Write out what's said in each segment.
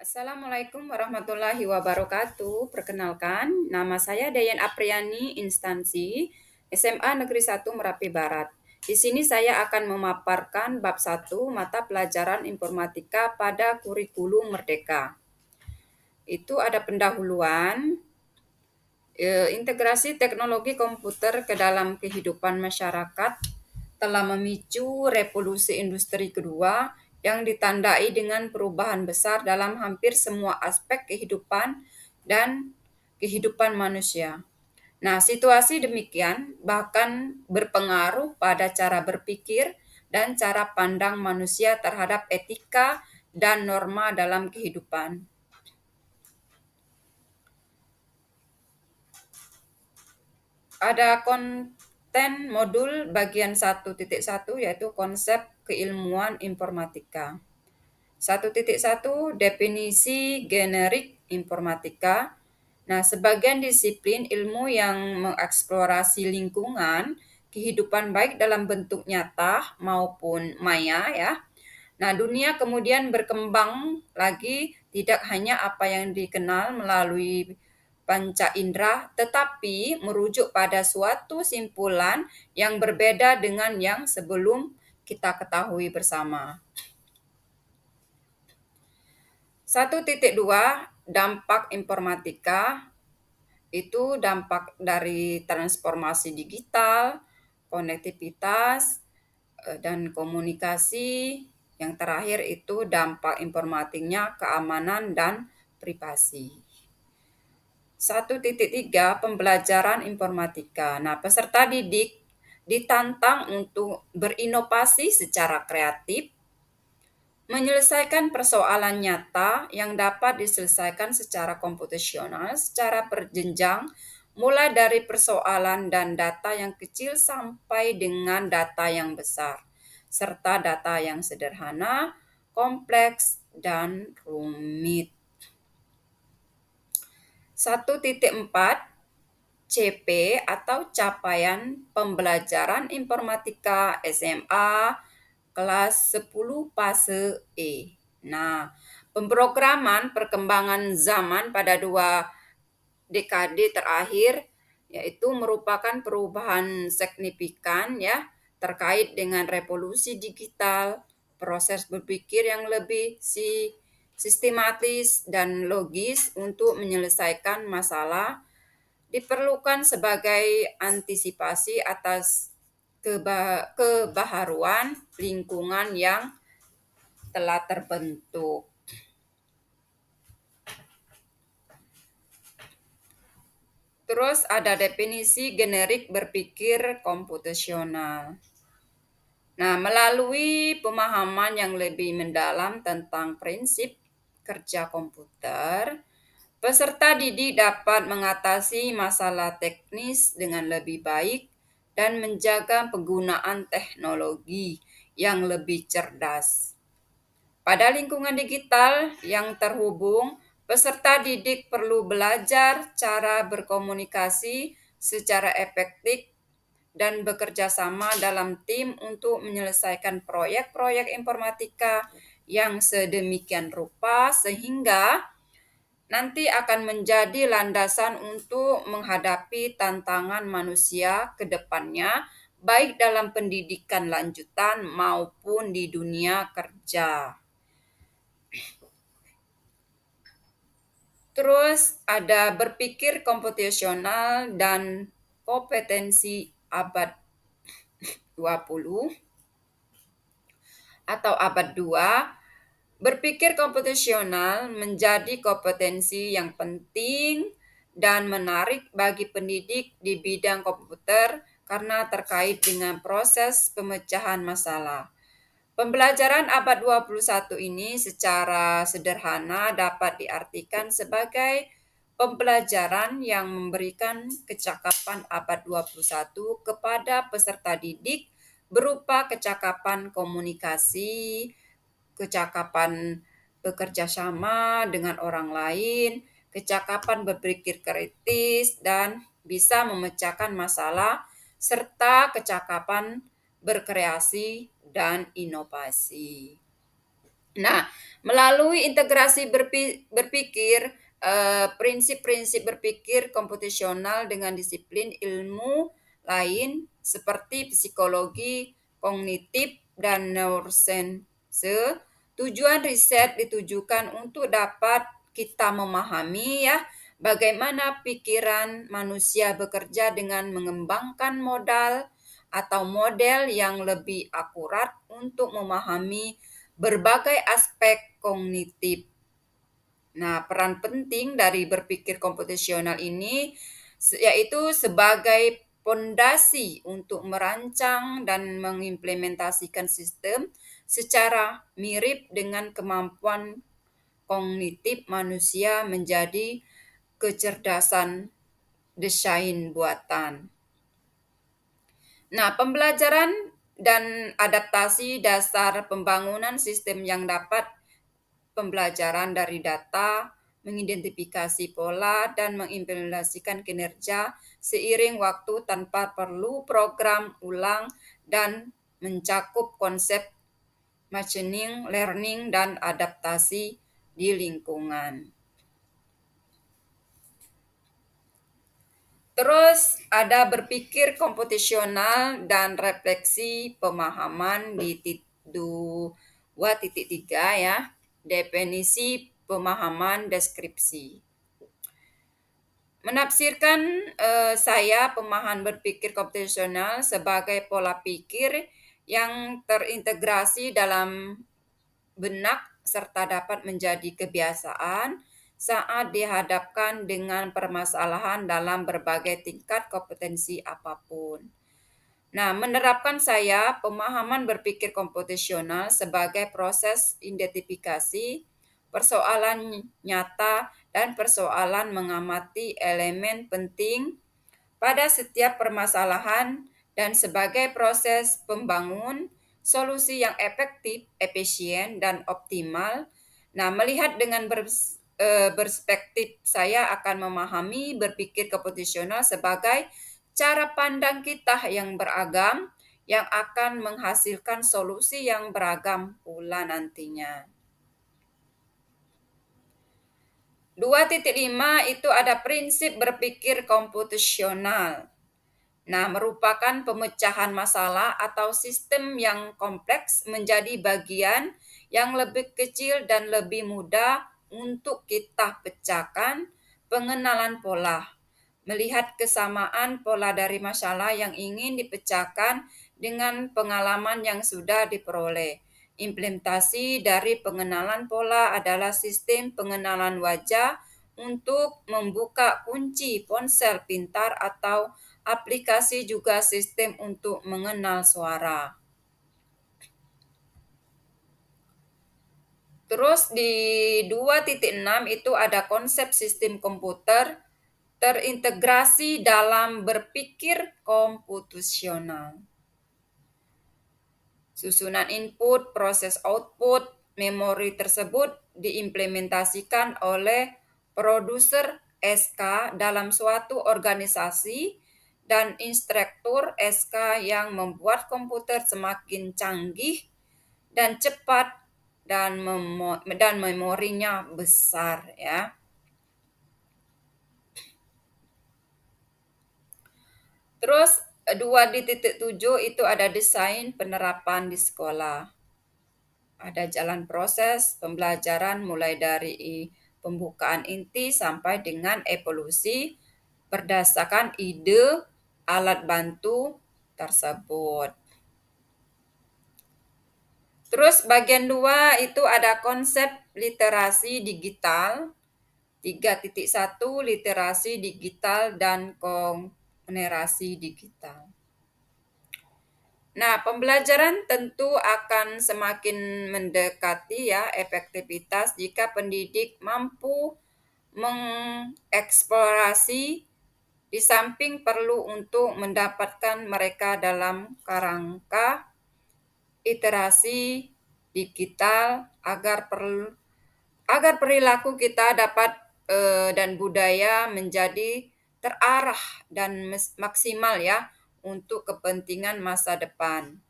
Assalamualaikum warahmatullahi wabarakatuh. Perkenalkan, nama saya Dayan Apriani, instansi SMA Negeri 1 Merapi Barat. Di sini saya akan memaparkan bab 1 mata pelajaran informatika pada kurikulum Merdeka. Itu ada pendahuluan, integrasi teknologi komputer ke dalam kehidupan masyarakat telah memicu revolusi industri kedua yang ditandai dengan perubahan besar dalam hampir semua aspek kehidupan dan kehidupan manusia. Nah, situasi demikian bahkan berpengaruh pada cara berpikir dan cara pandang manusia terhadap etika dan norma dalam kehidupan. Ada konten modul bagian 1.1 yaitu konsep keilmuan informatika. 1.1 definisi generik informatika. Nah, sebagian disiplin ilmu yang mengeksplorasi lingkungan, kehidupan baik dalam bentuk nyata maupun maya ya. Nah, dunia kemudian berkembang lagi tidak hanya apa yang dikenal melalui panca indera, tetapi merujuk pada suatu simpulan yang berbeda dengan yang sebelum kita ketahui bersama. 1.2 dampak informatika itu dampak dari transformasi digital, konektivitas, dan komunikasi. Yang terakhir itu dampak informatiknya keamanan dan privasi. 1.3 pembelajaran informatika. Nah, peserta didik ditantang untuk berinovasi secara kreatif, menyelesaikan persoalan nyata yang dapat diselesaikan secara komputasional, secara berjenjang, mulai dari persoalan dan data yang kecil sampai dengan data yang besar, serta data yang sederhana, kompleks, dan rumit. 1.4 CP atau capaian pembelajaran informatika SMA kelas 10 fase E. Nah, pemrograman perkembangan zaman pada 2 dekade terakhir yaitu merupakan perubahan signifikan ya terkait dengan revolusi digital, proses berpikir yang lebih sistematis dan logis untuk menyelesaikan masalah diperlukan sebagai antisipasi atas kebaharuan lingkungan yang telah terbentuk. Terus ada definisi generik berpikir komputasional. Nah, melalui pemahaman yang lebih mendalam tentang prinsip kerja komputer, peserta didik dapat mengatasi masalah teknis dengan lebih baik dan menjaga penggunaan teknologi yang lebih cerdas. Pada lingkungan digital yang terhubung, peserta didik perlu belajar cara berkomunikasi secara efektif dan bekerja sama dalam tim untuk menyelesaikan proyek-proyek informatika yang sedemikian rupa sehingga nanti akan menjadi landasan untuk menghadapi tantangan manusia ke depannya, baik dalam pendidikan lanjutan maupun di dunia kerja. Terus ada berpikir komputasional dan kompetensi abad 20 atau abad 2. Berpikir komputasional menjadi kompetensi yang penting dan menarik bagi pendidik di bidang komputer karena terkait dengan proses pemecahan masalah. Pembelajaran abad 21 ini secara sederhana dapat diartikan sebagai pembelajaran yang memberikan kecakapan abad 21 kepada peserta didik berupa kecakapan komunikasi, kecakapan bekerja sama dengan orang lain, kecakapan berpikir kritis, dan bisa memecahkan masalah, serta kecakapan berkreasi dan inovasi. Nah, Melalui integrasi berpikir, prinsip-prinsip berpikir komputasional dengan disiplin ilmu lain seperti psikologi, kognitif, dan neuroscience, tujuan riset ditujukan untuk dapat kita memahami ya bagaimana pikiran manusia bekerja dengan mengembangkan model yang lebih akurat untuk memahami berbagai aspek kognitif. Nah, peran penting dari berpikir komputasional ini yaitu sebagai pondasi untuk merancang dan mengimplementasikan sistem secara mirip dengan kemampuan kognitif manusia menjadi kecerdasan desain buatan. Nah, pembelajaran dan adaptasi dasar pembangunan sistem yang dapat pembelajaran dari data, mengidentifikasi pola, dan mengimplementasikan kinerja seiring waktu tanpa perlu program ulang dan mencakup konsep machine learning dan adaptasi di lingkungan. Terus ada berpikir komputasional dan refleksi pemahaman di 2.3 ya. Definisi pemahaman deskripsi. Menafsirkan saya pemahaman berpikir komputasional sebagai pola pikir yang terintegrasi dalam benak serta dapat menjadi kebiasaan saat dihadapkan dengan permasalahan dalam berbagai tingkat kompetensi apapun. Nah, menerapkan saya pemahaman berpikir komputasional sebagai proses identifikasi persoalan nyata dan persoalan mengamati elemen penting pada setiap permasalahan dan sebagai proses pembangun solusi yang efektif, efisien, dan optimal. Nah, melihat dengan perspektif saya akan memahami berpikir komputasional sebagai cara pandang kita yang beragam yang akan menghasilkan solusi yang beragam pula nantinya. 2.5 itu ada prinsip berpikir komputasional. Nah, merupakan pemecahan masalah atau sistem yang kompleks menjadi bagian yang lebih kecil dan lebih mudah untuk kita pecahkan. Pengenalan pola, melihat kesamaan pola dari masalah yang ingin dipecahkan dengan pengalaman yang sudah diperoleh. Implementasi dari pengenalan pola adalah sistem pengenalan wajah untuk membuka kunci ponsel pintar atau aplikasi juga sistem untuk mengenal suara. Terus di 2.6 itu ada konsep sistem komputer terintegrasi dalam berpikir komputasional. Susunan input, proses output, memori tersebut diimplementasikan oleh produser SK dalam suatu organisasi dan instruktur SK yang membuat komputer semakin canggih dan cepat dan memorinya besar ya. Terus 2.7 itu ada desain penerapan di sekolah. Ada jalan proses pembelajaran mulai dari pembukaan inti sampai dengan evolusi berdasarkan ide alat bantu tersebut. Terus bagian 2 itu ada konsep literasi digital. 3.1 literasi digital dan kogenerasi digital. Nah, pembelajaran tentu akan semakin mendekati ya efektivitas jika pendidik mampu mengeksplorasi di samping perlu untuk mendapatkan mereka dalam kerangka iterasi digital agar perilaku kita dapat dan budaya menjadi terarah dan maksimal ya untuk kepentingan masa depan.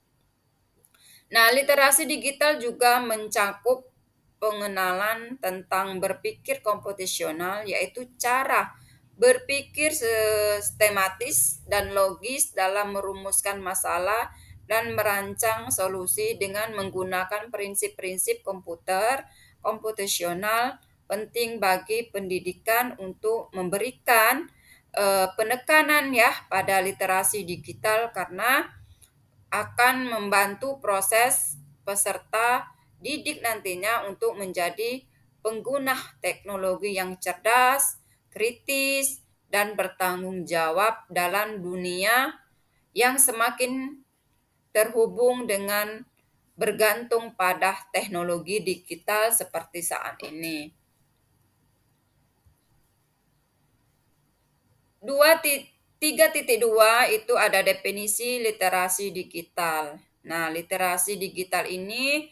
Nah, literasi digital juga mencakup pengenalan tentang berpikir komputasional, yaitu cara berpikir sistematis dan logis dalam merumuskan masalah dan merancang solusi dengan menggunakan prinsip-prinsip komputasional penting bagi pendidikan untuk memberikan penekanan ya pada literasi digital karena akan membantu proses peserta didik nantinya untuk menjadi pengguna teknologi yang cerdas, kritis, dan bertanggung jawab dalam dunia yang semakin terhubung dengan bergantung pada teknologi digital seperti saat ini. 3.2 itu ada definisi literasi digital. Nah, literasi digital ini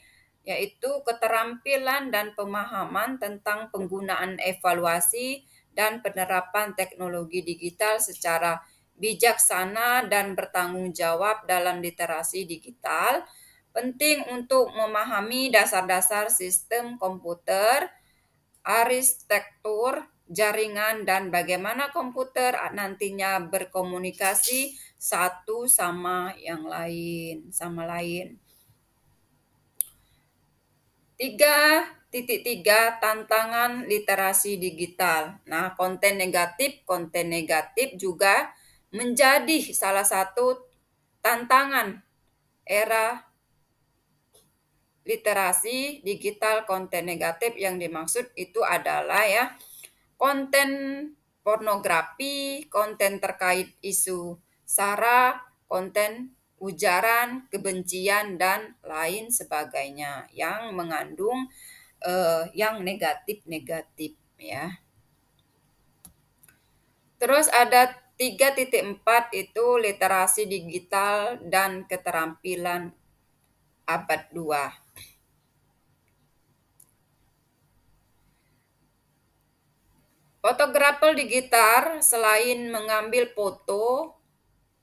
yaitu keterampilan dan pemahaman tentang penggunaan evaluasi dan penerapan teknologi digital secara bijaksana dan bertanggung jawab dalam literasi digital. Penting untuk memahami dasar-dasar sistem komputer, arsitektur jaringan, dan bagaimana komputer nantinya berkomunikasi satu sama yang lain, sama lain. 3.3 tantangan literasi digital. Nah, konten negatif juga menjadi salah satu tantangan era literasi digital. Konten negatif yang dimaksud itu adalah ya konten pornografi, konten terkait isu SARA, konten ujaran, kebencian, dan lain sebagainya yang mengandung yang negatif-negatif ya. Terus ada 3.4 itu literasi digital dan keterampilan abad 2. Fotografer digital selain mengambil foto,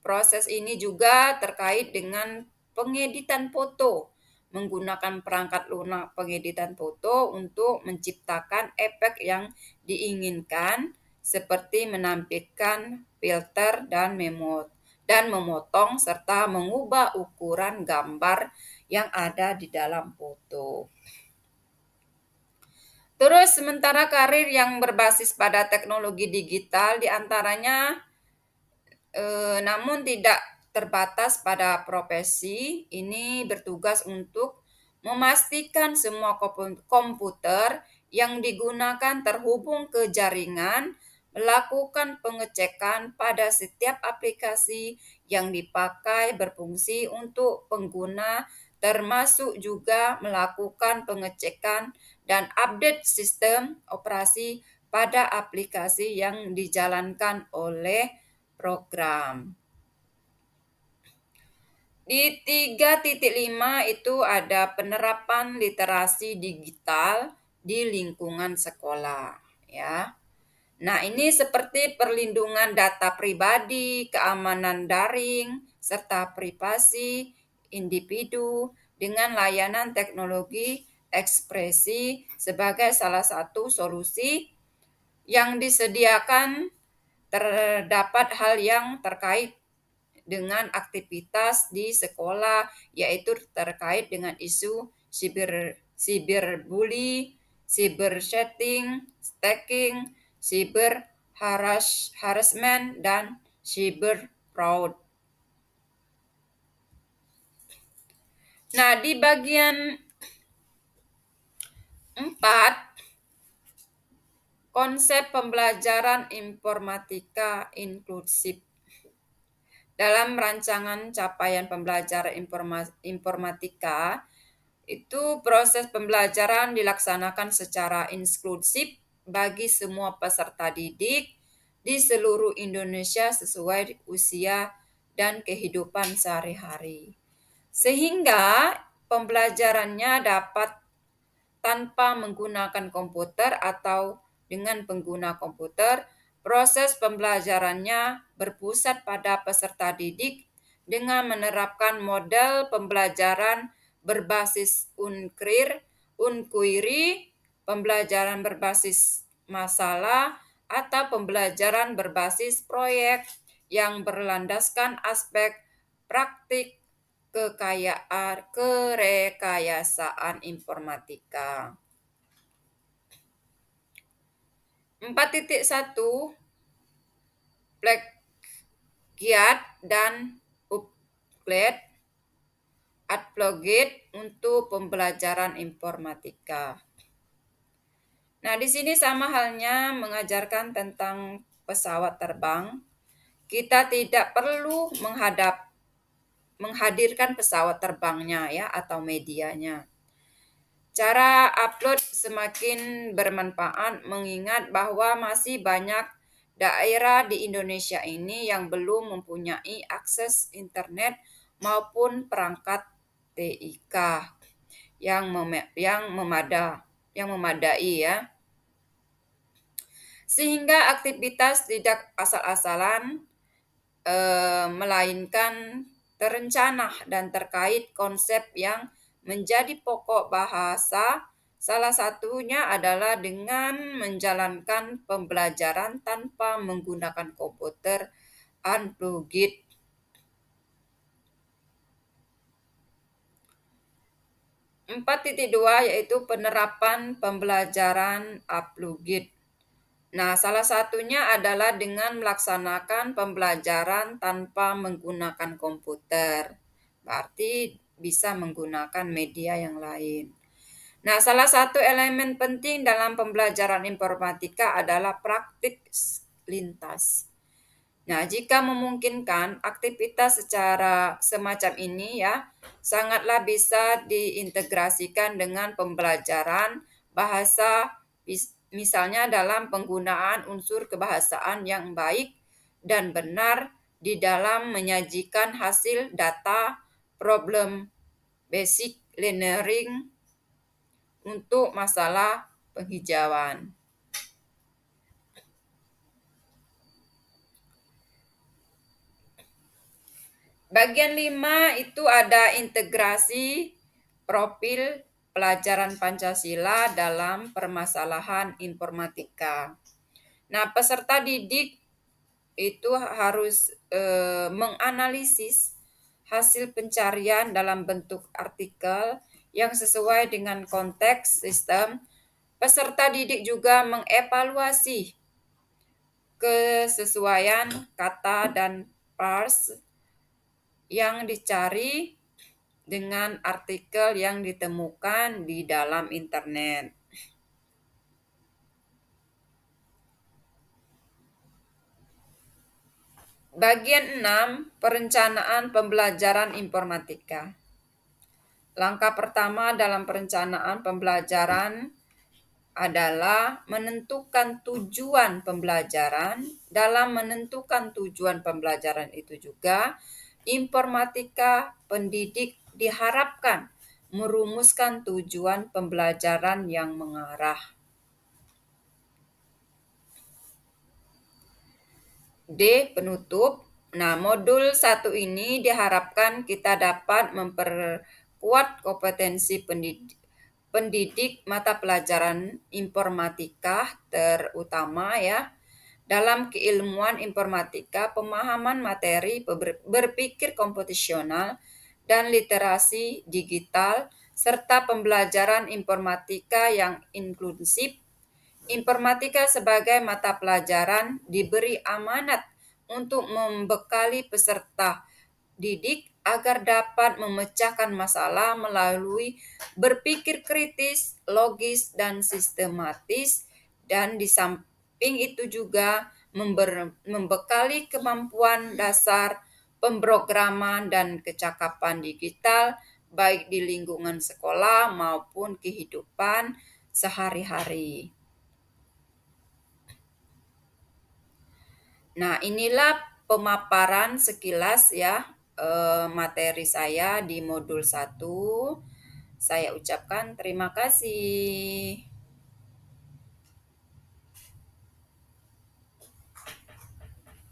proses ini juga terkait dengan pengeditan foto, menggunakan perangkat lunak pengeditan foto untuk menciptakan efek yang diinginkan, seperti menampilkan filter dan memotong serta mengubah ukuran gambar yang ada di dalam foto. Terus sementara karir yang berbasis pada teknologi digital diantaranya namun tidak terbatas pada profesi, ini bertugas untuk memastikan semua komputer yang digunakan terhubung ke jaringan, melakukan pengecekan pada setiap aplikasi yang dipakai berfungsi untuk pengguna, termasuk juga melakukan pengecekan dan update sistem operasi pada aplikasi yang dijalankan oleh program. Di 3.5 itu ada penerapan literasi digital di lingkungan sekolah ya. Nah, ini seperti perlindungan data pribadi, keamanan daring, serta privasi individu dengan layanan teknologi ekspresi sebagai salah satu solusi yang disediakan. Terdapat hal yang terkait dengan aktivitas di sekolah, yaitu terkait dengan isu cyberbully, cyberstalking, cyber harassment, dan cyber fraud. Nah, di bagian 4, konsep pembelajaran informatika inklusif. Dalam rancangan capaian pembelajaran informatika, itu proses pembelajaran dilaksanakan secara inklusif bagi semua peserta didik di seluruh Indonesia sesuai usia dan kehidupan sehari-hari. Sehingga pembelajarannya dapat tanpa menggunakan komputer atau dengan pengguna komputer. Proses pembelajarannya berpusat pada peserta didik dengan menerapkan model pembelajaran berbasis unquery, pembelajaran berbasis masalah, atau pembelajaran berbasis proyek yang berlandaskan aspek praktik kerekayasaan informatika. 4.1 Plagiat dan upload untuk pembelajaran informatika. Nah, di sini sama halnya mengajarkan tentang pesawat terbang. Kita tidak perlu menghadirkan pesawat terbangnya ya atau medianya. Cara upload semakin bermanfaat mengingat bahwa masih banyak daerah di Indonesia ini yang belum mempunyai akses internet maupun perangkat TIK yang memadai ya. Sehingga aktivitas tidak asal-asalan melainkan terencana dan terkait konsep yang menjadi pokok bahasa. Salah satunya adalah dengan menjalankan pembelajaran tanpa menggunakan komputer unplugged. 4.2 yaitu penerapan pembelajaran uplugged. Nah, salah satunya adalah dengan melaksanakan pembelajaran tanpa menggunakan komputer. Berarti bisa menggunakan media yang lain. Nah, salah satu elemen penting dalam pembelajaran informatika adalah praktik lintas. Nah, jika memungkinkan, aktivitas secara semacam ini ya sangatlah bisa diintegrasikan dengan pembelajaran bahasa, misalnya dalam penggunaan unsur kebahasaan yang baik dan benar di dalam menyajikan hasil data problem basic learning untuk masalah penghijauan. Bagian 5 itu ada integrasi profil pelajaran Pancasila dalam permasalahan informatika. Nah, peserta didik itu harus menganalisis hasil pencarian dalam bentuk artikel yang sesuai dengan konteks sistem. Peserta didik juga mengevaluasi kesesuaian kata dan parse yang dicari dengan artikel yang ditemukan di dalam internet. Bagian 6, perencanaan pembelajaran informatika. Langkah pertama dalam perencanaan pembelajaran adalah menentukan tujuan pembelajaran. Dalam menentukan tujuan pembelajaran itu juga, informatika pendidik diharapkan merumuskan tujuan pembelajaran yang mengarah. D. Penutup. Nah, modul 1 ini diharapkan kita dapat memperkuat kompetensi pendidik mata pelajaran informatika terutama ya dalam keilmuan informatika, pemahaman materi, berpikir komputasional, dan literasi digital, serta pembelajaran informatika yang inklusif. Informatika sebagai mata pelajaran diberi amanat untuk membekali peserta didik agar dapat memecahkan masalah melalui berpikir kritis, logis, dan sistematis, dan di samping itu juga membekali kemampuan dasar pemrograman dan kecakapan digital baik di lingkungan sekolah maupun kehidupan sehari-hari. Nah, inilah pemaparan sekilas ya materi saya di modul 1. Saya ucapkan terima kasih.